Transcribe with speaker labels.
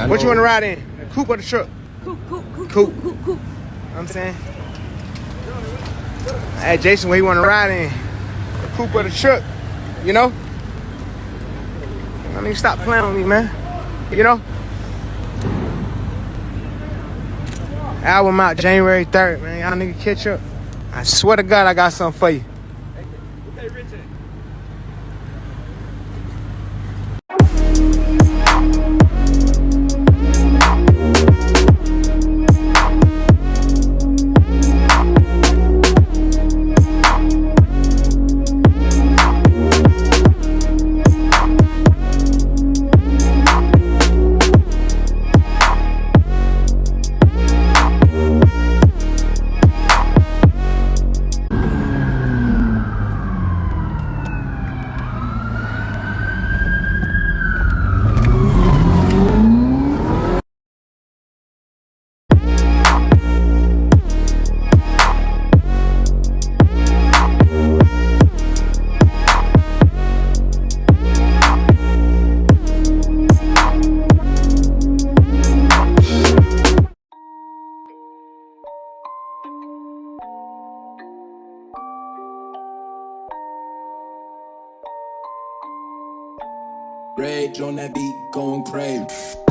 Speaker 1: What you want to ride in? The coupe or the truck? Coupe. You know what I'm saying? I asked Jason what he want to ride in. The coupe or the truck, you know? I mean, stop playing with me, man. You know? Album out January 3rd, man. Y'all niggas catch up. I swear to God, I got something for you.
Speaker 2: Hey, Richard.
Speaker 3: Rage on that beat, going crazy.